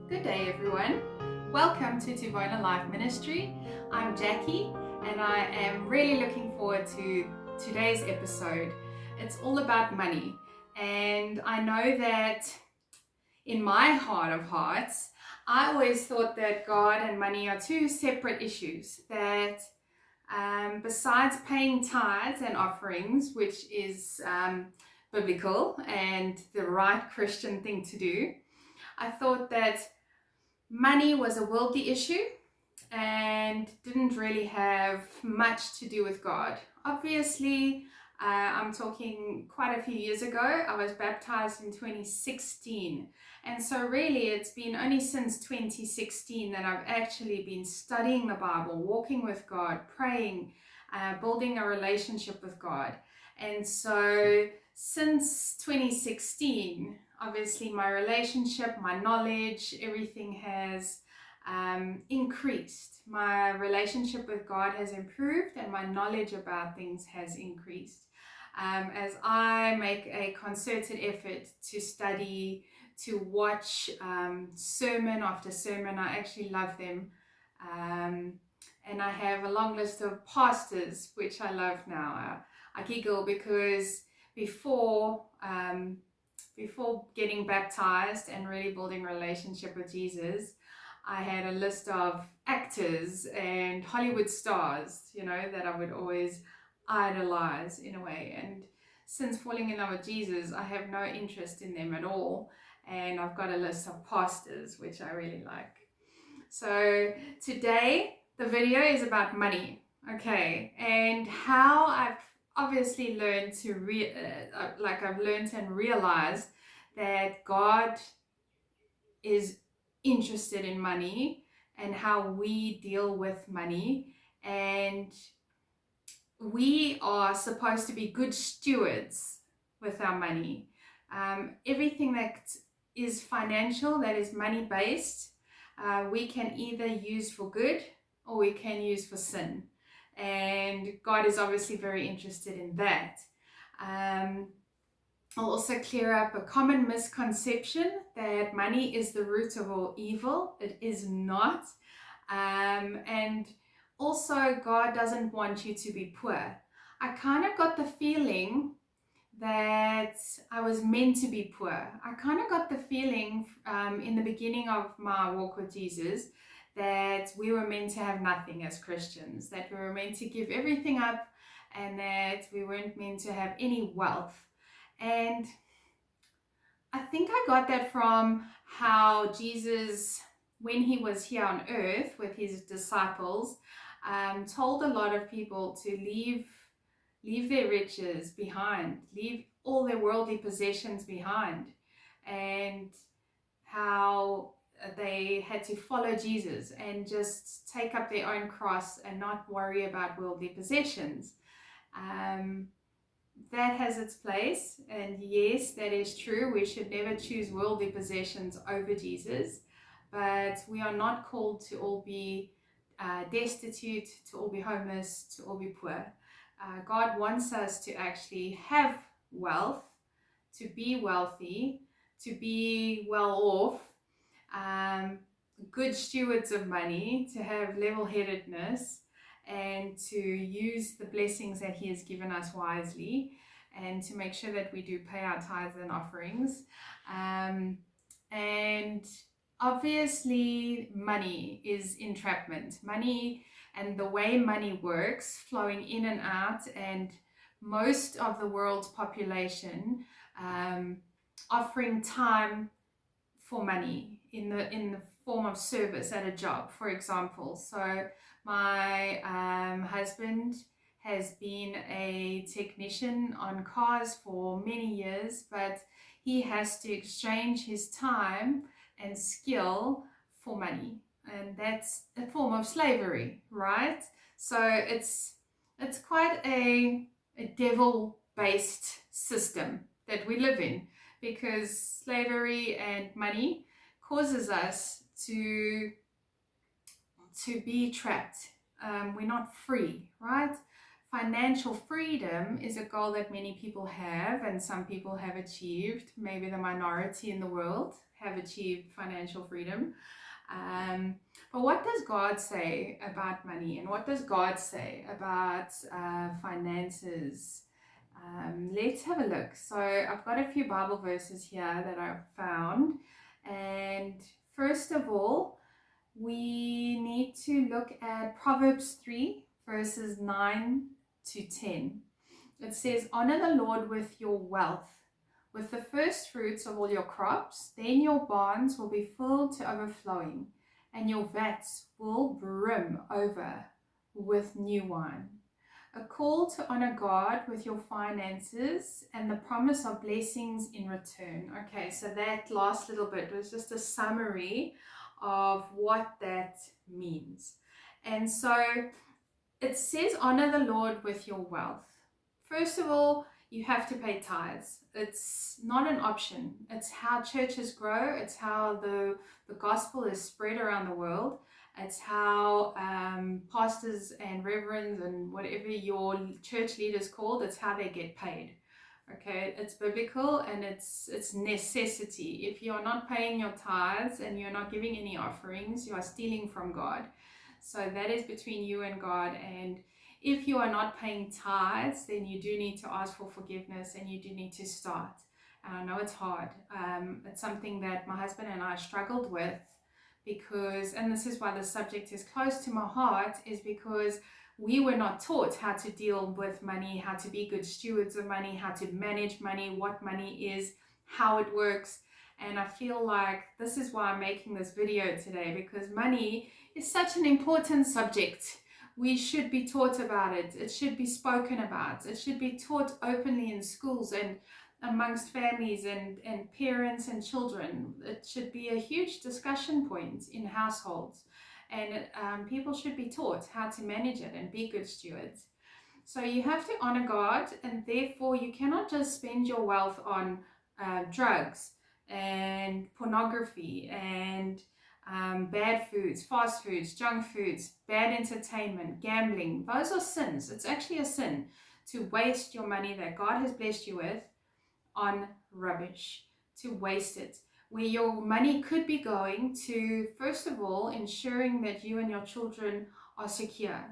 Good day, everyone. Welcome to Tivona Life Ministry. I'm Jackie, and I am really looking forward to today's episode. It's all about money, and I know that in my heart of hearts, I always thought that God and money are two separate issues. That besides paying tithes and offerings, which is biblical and the right Christian thing to do, I thought that money was a worldly issue and didn't really have much to do with God. Obviously, I'm talking quite a few years ago. I was baptized in 2016. And so really it's been only since 2016 that I've actually been studying the Bible, walking with God, praying, building a relationship with God. And so since 2016, obviously my relationship, my knowledge, everything has increased. My relationship with God has improved and my knowledge about things has increased. As I make a concerted effort to study, to watch sermon after sermon, I actually love them. And I have a long list of pastors, which I love now. I giggle because before getting baptized and really building a relationship with Jesus, I had a list of actors and Hollywood stars, that I would always idolize in a way. And since falling in love with Jesus, I have no interest in them at all. And I've got a list of pastors, which I really like. So today, the video is about money, okay? And how I've obviously learned to I've learned and realized that God is interested in money and how we deal with money, and we are supposed to be good stewards with our money. Everything that is financial, that is money based, we can either use for good or we can use for sin, and God is obviously very interested in that. I'll also clear up a common misconception that money is the root of all evil. It is not. And also, God doesn't want you to be poor. I kind of got the feeling that I was meant to be poor. I kind of got the feeling in the beginning of my walk with Jesus that we were meant to have nothing as Christians, that we were meant to give everything up, and that we weren't meant to have any wealth. And I think I got that from how Jesus, when he was here on earth with his disciples, told a lot of people to leave their riches behind, leave all their worldly possessions behind, and how they had to follow Jesus and just take up their own cross and not worry about worldly possessions. That has its place, and yes, that is true. We should never choose worldly possessions over Jesus, but we are not called to all be destitute, to all be homeless, to all be poor. God wants us to actually have wealth, to be wealthy, to be well off, good stewards of money, to have level-headedness, and to use the blessings that he has given us wisely, and to make sure that we do pay our tithes and offerings. And obviously money is entrapment. Money and the way money works, flowing in and out, and most of the world's population offering time for money in the form of service at a job, for example. So my husband has been a technician on cars for many years, but he has to exchange his time and skill for money, and that's a form of slavery, right? So it's quite a devil-based system that we live in, because slavery and money causes us to be trapped. We're not free, right? financial freedom is a goal that many people have, and some people have achieved. Maybe the minority in the world have achieved financial freedom. But what does God say about money, and what does God say about finances? Let's have a look. So I've got a few Bible verses here that I've found. And first of all, we need to look at Proverbs 3, verses 9 to 10. It says, "Honor the Lord with your wealth, with the first fruits of all your crops. Then your barns will be filled to overflowing, and your vats will brim over with new wine." A call to honor God with your finances and the promise of blessings in return. Okay, so that last little bit was just a summary of what that means. And so it says, honor the Lord with your wealth. First of all, you have to pay tithes. It's not an option. It's how churches grow. It's how the gospel is spread around the world. It's how pastors and reverends and whatever your church leaders called, it's how they get paid. Okay, it's biblical and it's necessity. If you're not paying your tithes and you're not giving any offerings, you are stealing from God. So that is between you and God. And if you are not paying tithes, then you do need to ask for forgiveness and you do need to start. And I know it's hard. It's something that my husband and I struggled with because, and this is why the subject is close to my heart, is because we were not taught how to deal with money, how to be good stewards of money, how to manage money, what money is, how it works. And I feel like this is why I'm making this video today, because money is such an important subject. We should be taught about it. It should be spoken about. It should be taught openly in schools and amongst families and parents and children. It should be a huge discussion point in households. And people should be taught how to manage it and be good stewards. So you have to honor God, and therefore you cannot just spend your wealth on drugs and pornography and bad foods, fast foods, junk foods, bad entertainment, gambling. Those are sins. It's actually a sin to waste your money that God has blessed you with on rubbish, to waste it, where your money could be going to, first of all, ensuring that you and your children are secure.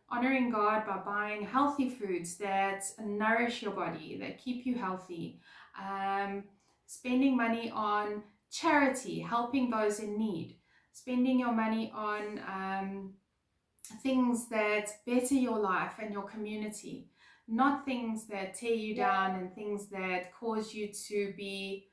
Honoring God by buying healthy foods that nourish your body, that keep you healthy. Spending money on charity, helping those in need. Spending your money on things that better your life and your community. Not things that tear you down and things that cause you to be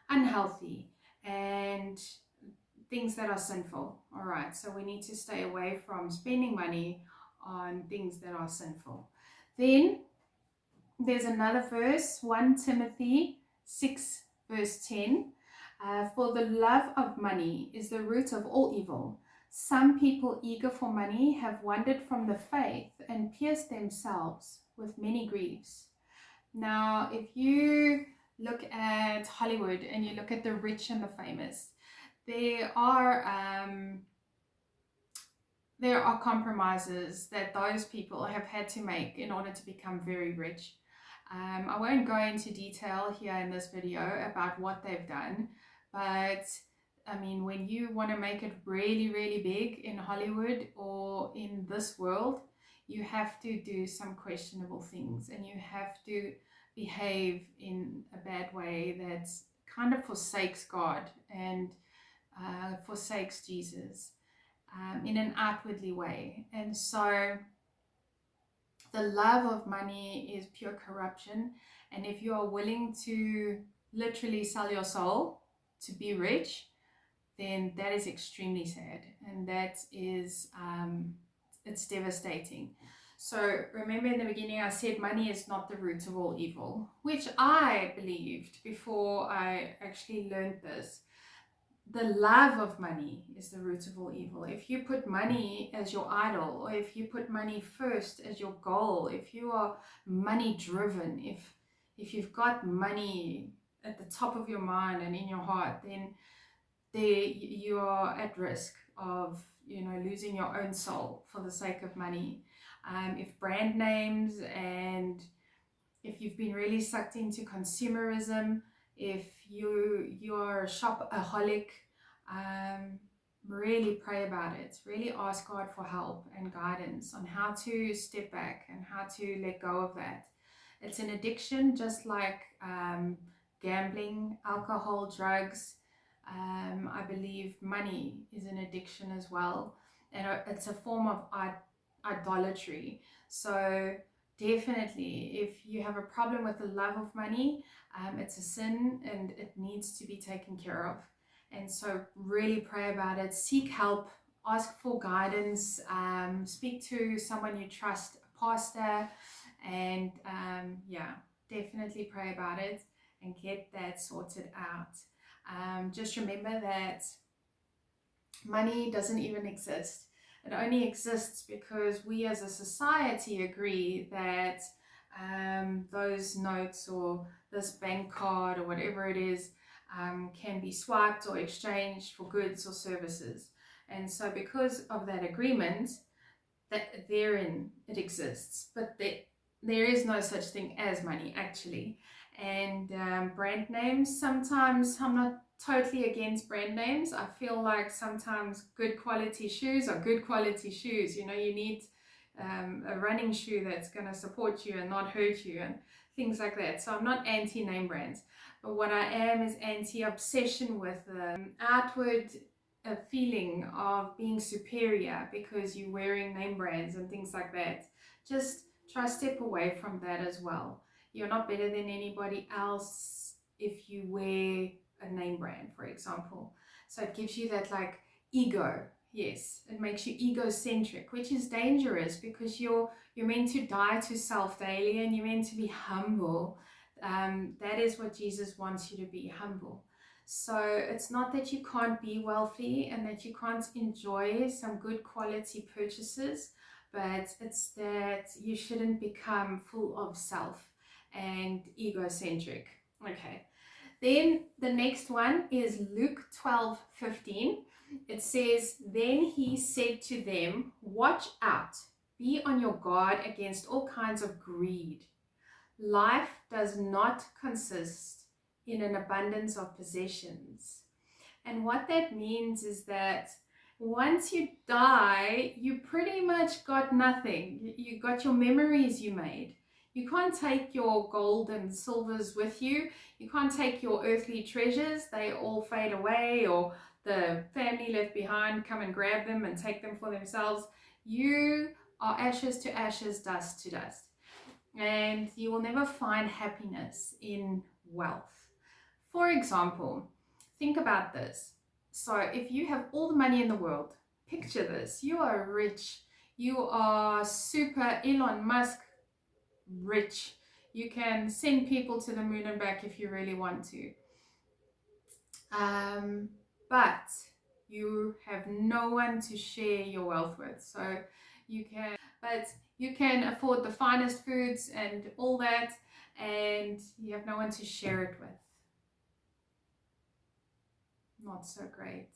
unhealthy and things that are sinful. All right, so we need to stay away from spending money on things that are sinful. Then there's another verse, 1 Timothy 6 verse 10. For the love of money is the root of all evil. Some people eager for money have wandered from the faith and pierced themselves with many griefs. Now, if you look at Hollywood and you look at the rich and the famous, there are compromises that those people have had to make in order to become very rich. I won't go into detail here in this video about what they've done, but I mean, when you want to make it really, really big in Hollywood or in this world, you have to do some questionable things and you have to behave in a bad way that kind of forsakes God and forsakes Jesus in an outwardly way. And so the love of money is pure corruption. And if you are willing to literally sell your soul to be rich, then that is extremely sad. And that is, it's devastating. So remember in the beginning I said money is not the root of all evil, which I believed before I actually learned this. The love of money is the root of all evil. If you put money as your idol, or if you put money first as your goal, if you are money driven, if you've got money at the top of your mind and in your heart, then you are at risk of losing your own soul for the sake of money. If brand names, and if you've been really sucked into consumerism, if you are a shopaholic, really pray about it. Really ask God for help and guidance on how to step back and how to let go of that. It's an addiction, just like gambling, alcohol, drugs. I believe money is an addiction as well, and it's a form of idolatry. So definitely, if you have a problem with the love of money, it's a sin and it needs to be taken care of. And so really pray about it, seek help, ask for guidance, speak to someone you trust, a pastor, and definitely pray about it and get that sorted out. Just remember that money doesn't even exist. It only exists because we as a society agree that those notes or this bank card or whatever it is can be swiped or exchanged for goods or services. And so because of that agreement, that therein it exists. But there is no such thing as money, actually. And brand names, sometimes I'm not totally against brand names. I feel like sometimes good quality shoes are good quality shoes. You need a running shoe that's going to support you and not hurt you and things like that. So I'm not anti name brands, but what I am is anti obsession with outward a feeling of being superior because you're wearing name brands and things like that. Just try to step away from that as well. You're not better than anybody else if you wear a name brand, for example. So it gives you that like ego. Yes, it makes you egocentric, which is dangerous because you're meant to die to self daily and you're meant to be humble. That is what Jesus wants you to be, humble. So it's not that you can't be wealthy and that you can't enjoy some good quality purchases, but it's that you shouldn't become full of self and egocentric. Okay. Then the next one is Luke 12:15. It says, "Then he said to them, 'Watch out, be on your guard against all kinds of greed. Life does not consist in an abundance of possessions.'" And what that means is that once you die, you pretty much got nothing. You got your memories you made. You can't take your gold and silvers with you. You can't take your earthly treasures. They all fade away, or the family left behind come and grab them and take them for themselves. You are ashes to ashes, dust to dust. And you will never find happiness in wealth. For example, think about this. So if you have all the money in the world, picture this, you are rich, you are super Elon Musk rich, you can send people to the moon and back if you really want to, but you have no one to share your wealth with. So you can afford the finest foods and all that, and you have no one to share it with. Not so great.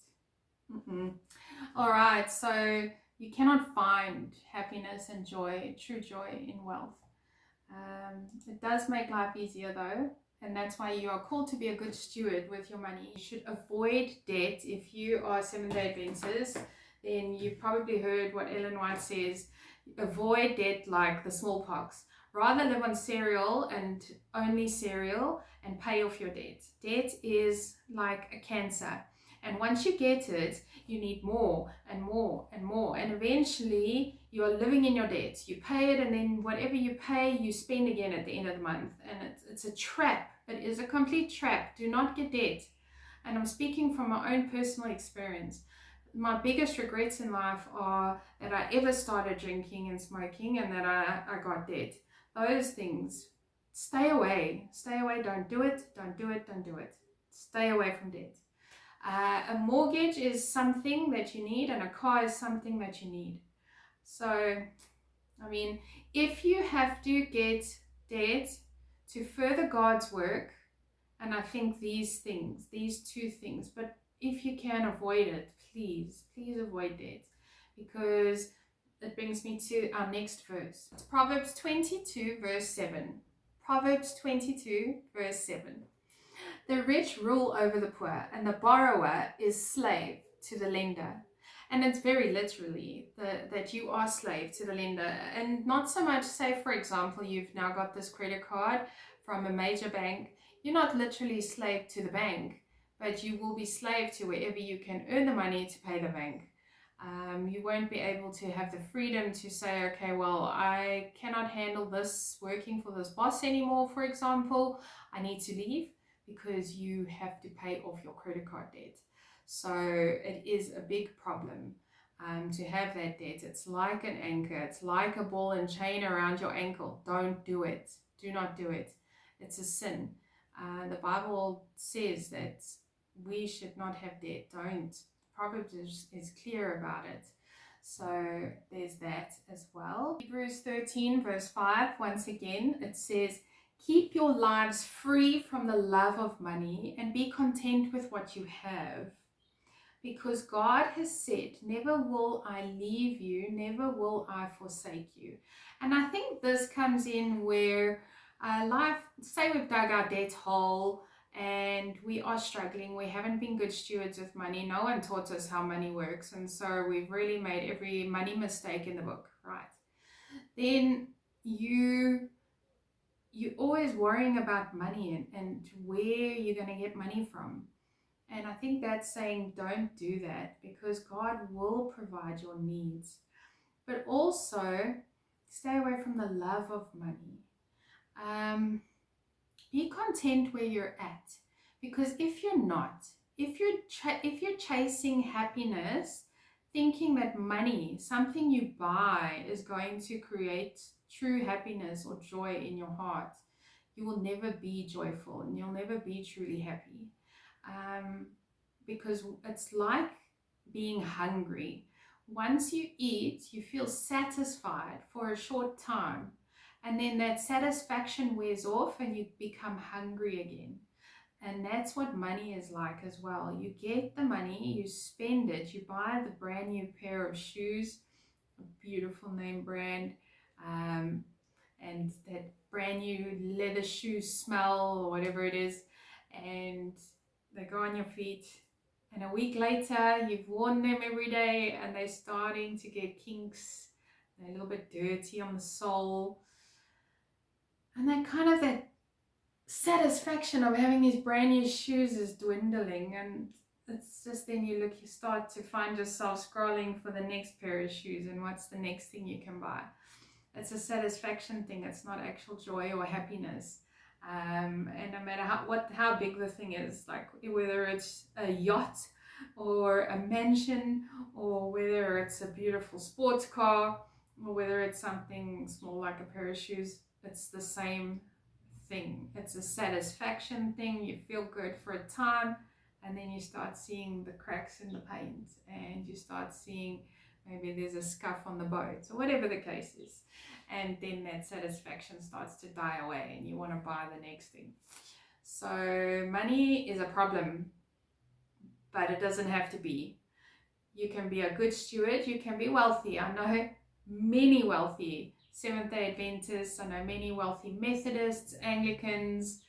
All right, so you cannot find happiness and joy, true joy, in wealth. It does make life easier though, and that's why you are called to be a good steward with your money. You should avoid debt. If you are Seventh-day Adventist, then you've probably heard what Ellen White says: avoid debt like the smallpox. Rather live on cereal and only cereal and pay off your debt. Debt is like a cancer. And once you get it, you need more and more and more. And eventually you are living in your debt. You pay it, and then whatever you pay, you spend again at the end of the month. And it's a trap. It is a complete trap. Do not get debt. And I'm speaking from my own personal experience. My biggest regrets in life are that I ever started drinking and smoking and that I got debt. Those things, stay away. Stay away. Don't do it. Don't do it. Don't do it. Stay away from debt. A mortgage is something that you need, and a car is something that you need. So, I mean, if you have to get debt to further God's work, and I think these two things, but if you can avoid it, please avoid debt. because it brings me to our next verse. It's Proverbs 22 verse 7. Proverbs 22 verse 7. The rich rule over the poor, and the borrower is slave to the lender. And it's very literally that you are slave to the lender. And not so much, say, for example, you've now got this credit card from a major bank. You're not literally slave to the bank, but you will be slave to wherever you can earn the money to pay the bank. You won't be able to have the freedom to say, okay, well, I cannot handle this working for this boss anymore, for example. I need to leave, because you have to pay off your credit card debt. So it is a big problem to have that debt. It's like an anchor. It's like a ball and chain around your ankle. Don't do it. Do not do it. It's a sin. The Bible says that we should not have debt. Don't. Proverbs is clear about it. So there's that as well. Hebrews 13 verse 5, once again, it says, keep your lives free from the love of money and be content with what you have. Because God has said, never will I leave you, never will I forsake you. And I think this comes in where life, say we've dug our debt hole and we are struggling, we haven't been good stewards with money, no one taught us how money works, and so we've really made every money mistake in the book, right? Then you're always worrying about money and where you're going to get money from. And I think that's saying don't do that, because God will provide your needs. But also stay away from the love of money. Be content where you're at, because if you're not, if you're chasing happiness, thinking that money, something you buy, is going to create true happiness or joy in your heart, you will never be joyful and you'll never be truly happy. Because it's like being hungry. Once you eat, you feel satisfied for a short time, and then that satisfaction wears off and you become hungry again. And that's what money is like as well. You get the money, you spend it, you buy the brand new pair of shoes, a beautiful name brand, and that brand new leather shoe smell or whatever it is, and they go on your feet. And a week later, you've worn them every day and they're starting to get kinks. They're a little bit dirty on the sole. And that satisfaction of having these brand new shoes is dwindling. And it's just then you start to find yourself scrolling for the next pair of shoes and what's the next thing you can buy. It's a satisfaction thing. It's not actual joy or happiness. And no matter how big the thing is, like whether it's a yacht or a mansion, or whether it's a beautiful sports car, or whether it's something small like a pair of shoes, it's the same thing. It's a satisfaction thing. You feel good for a time, and then you start seeing the cracks in the paint, and you start seeing maybe there's a scuff on the boat, or whatever the case is. And then that satisfaction starts to die away and you want to buy the next thing. So money is a problem, but it doesn't have to be. You can be a good steward. You can be wealthy. I know many wealthy Seventh-day Adventists. I know many wealthy Methodists, Anglicans,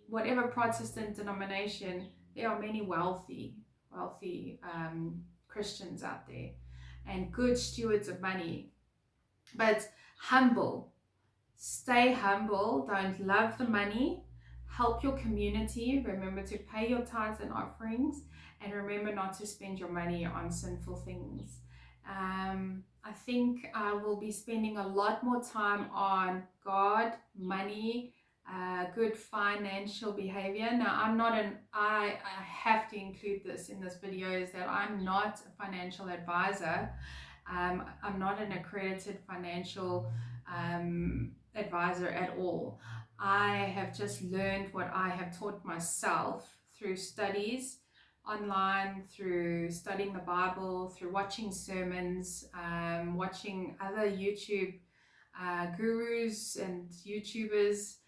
whatever Protestant denomination. There are many wealthy Christians out there and good stewards of money. But humble. Stay humble. Don't love the money. Help your community. Remember to pay your tithes and offerings. And remember not to spend your money on sinful things. I think I will be spending a lot more time on God, money, good financial behavior. Now, I have to include this in this video, is that I'm not a financial advisor. I'm not an accredited financial advisor at all. I have just learned what I have taught myself through studies online, through studying the Bible, through watching sermons, watching other YouTube gurus and YouTubers.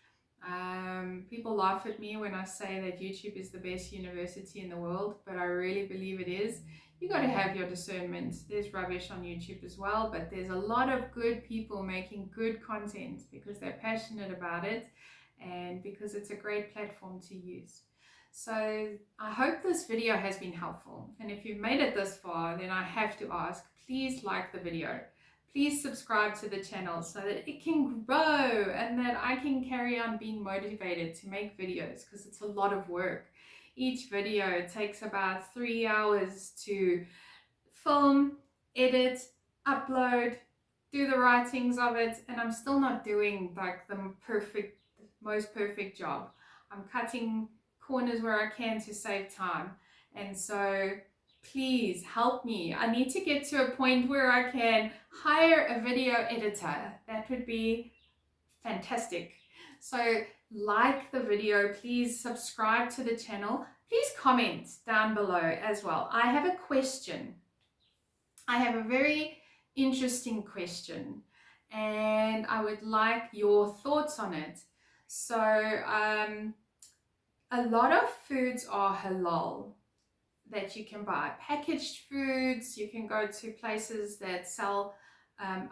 People laugh at me when I say that YouTube is the best university in the world, but I really believe it is. You got to have your discernment. There's rubbish on YouTube as well, but there's a lot of good people making good content because they're passionate about it and because it's a great platform to use. So I hope this video has been helpful. And if you've made it this far, then I have to ask, please like the video. Please subscribe to the channel so that it can grow and that I can carry on being motivated to make videos, because it's a lot of work. Each video takes about 3 hours to film, edit, upload, do the writings of it, and I'm still not doing like the most perfect job. I'm cutting corners where I can to save time, and so please help me. I need to get to a point where I can hire a video editor. That would be fantastic. So like the video, please subscribe to the channel, please comment down below as well. I have a question. I have a very interesting question and I would like your thoughts on it. So a lot of foods are halal that you can buy. Packaged foods, you can go to places that sell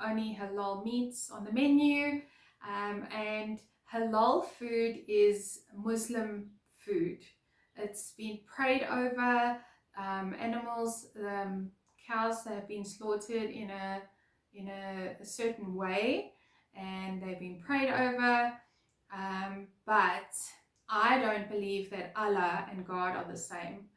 only halal meats on the menu, and halal food is Muslim food. It's been prayed over. Animals, cows that have been slaughtered in a certain way, and they've been prayed over, but I don't believe that Allah and God are the same.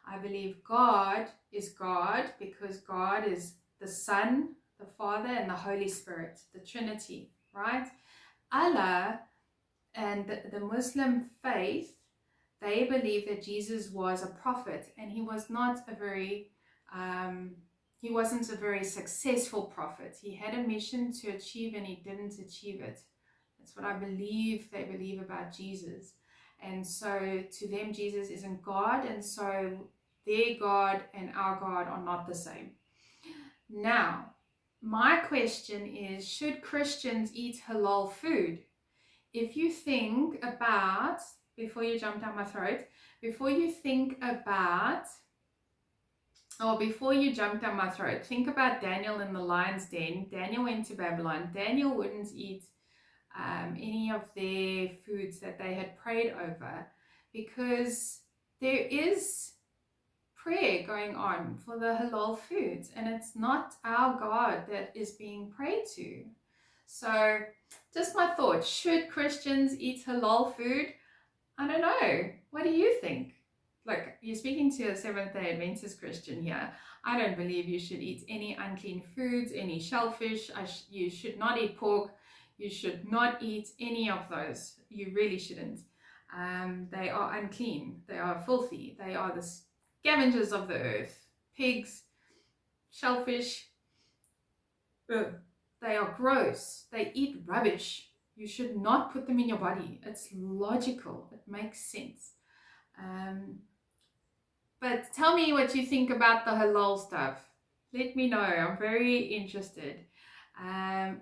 I believe God is God because God is the Son, the Father, and the Holy Spirit, the Trinity, right? Allah and the Muslim faith, they believe that Jesus was a prophet, and he was not a very, he wasn't a very successful prophet. He had a mission to achieve and he didn't achieve it. That's what I believe they believe about Jesus. And so to them, Jesus isn't God, and so their God and our God are not the same. Now, my question is, should Christians eat halal food? If you think about, before you jump down my throat, before you jump down my throat, think about Daniel in the lion's den. Daniel went to Babylon. Daniel wouldn't eat any of their foods that they had prayed over, because there is prayer going on for the halal foods, and it's not our God that is being prayed to. So just my thought, should Christians eat halal food? I don't know. What do you think? Look, you're speaking to a Seventh-day Adventist Christian here. I don't believe you should eat any unclean foods, any shellfish. You should not eat pork. You should not eat any of those. You really shouldn't. They are unclean. They are filthy. They are the scavengers of the earth. Pigs, shellfish. Ugh. They are gross. They eat rubbish. You should not put them in your body. It's logical. It makes sense. But tell me what you think about the halal stuff. Let me know. I'm very interested.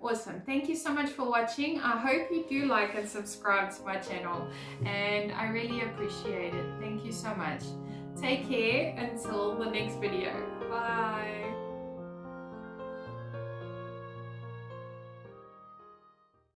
Awesome. Thank you so much for watching. I hope you do like and subscribe to my channel, and I really appreciate it. Thank you so much. Take care until the next video. Bye.